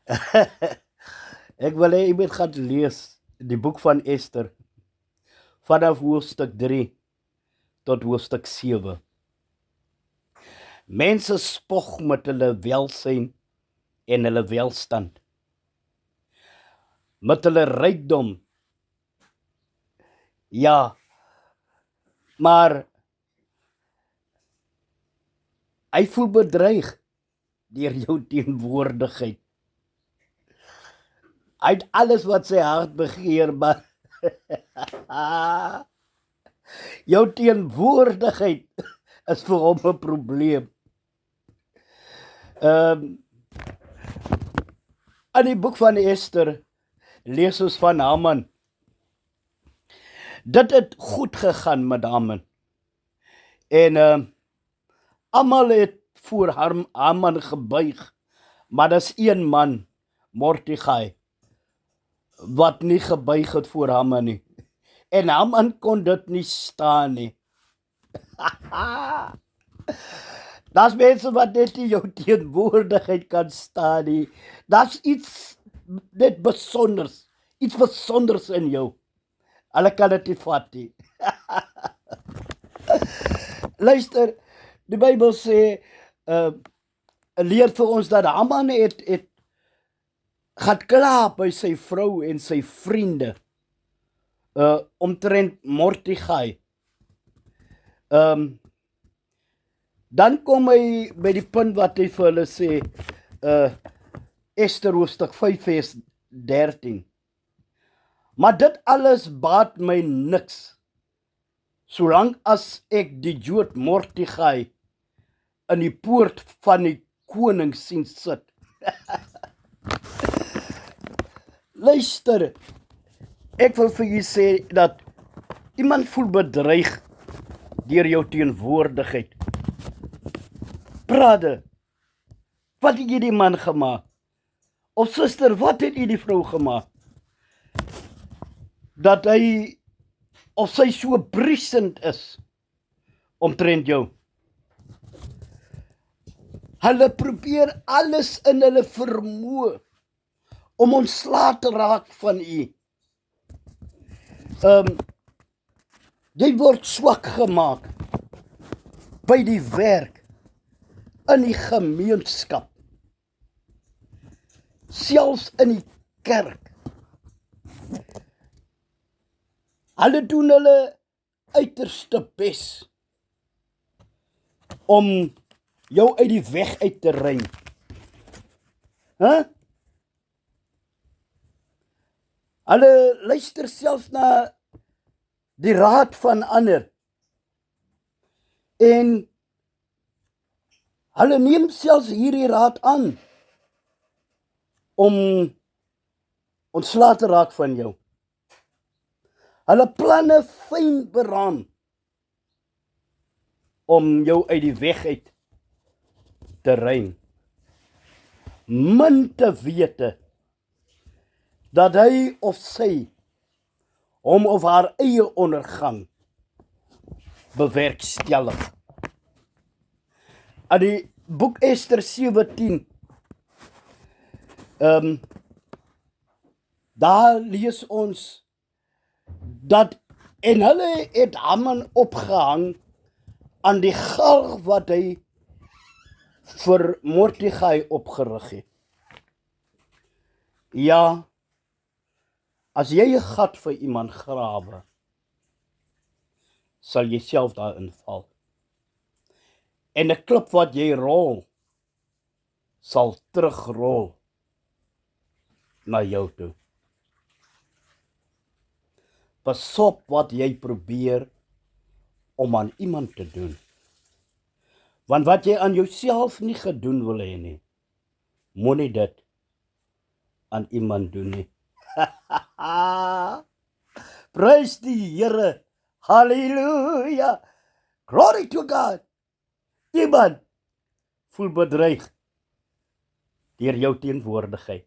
Ek wil hê jy moet gaan lees die boek van Ester vanaf hoofstuk 3 tot hoofstuk 7. Mense spog met hulle welsyn en hulle welstand, met hulle rykdom. Ja, maar hy voel bedreig deur jou teenwoordigheid. Hy het alles wat sy hart begeer, maar jou teenwoordigheid is vir hom 'n probleem. In die boek van Ester lees ons van Haman. Dit het goed gegaan met Haman. En almal het voor Haman gebuig, maar dis een man, Mordegai, wat nie gebuig het voor Haman nie. En Haman kon dit nie staan nie. Daar's mense wat net nie jou teenwoordigheid kan staan nie. Daar's iets net besonders, iets besonders in jou. Hulle kan dit nie vat nie. Luister, die Bybel sê, leer vir ons dat Haman het gaan kla by sy vrou en sy vriende omtrent Mordegai. Dan kom hy by die punt wat hy vir hulle sê, Ester hoofstuk 5 vers 13. Maar dit alles baat my niks, solank as ek die Jood Mordegai in die poort van die koning sien sit. Luister, ek wil vir julle sê dat iemand voel bedreig deur jou teenwoordigheid. Brother, wat het jy die man gemaak? Of suster, wat het jy die vrou gemaak? Dat hy of sy so briesend is omtrent jou. Hulle probeer alles in hulle vermoë om ontslae te raak van u. Jy word swak gemaak by die werk, in die gemeenskap, selfs in die kerk. Hulle doen hulle uiterste bes om jou uit die weg uit te ruim. Hulle luister selfs na die raad van ander. En hulle neem selfs hierdie raad aan om ontslae te raak van jou. Hulle planne fyn beraam om jou uit die weg uit te ruim. Min te wete dat hy of sy hom of haar eie ondergang bewerkstellig. In die boek Ester 17, daar lees ons dat en hulle het Haman opgehang aan die galg wat hy vir Mordegai opgerig het. Ja, as jy 'n gat vir iemand grawe, sal jy self daarin val. En 'n klip wat jy rol, sal terugrol na jou toe. Pas op wat jy probeer om aan iemand te doen. Want wat jy aan jouself nie gedoen wil hê nie, moenie dit aan iemand doen nie. Praise die Here. Halleluja. Glory to God. Iemand voel bedreig deur jou teenwoordigheid.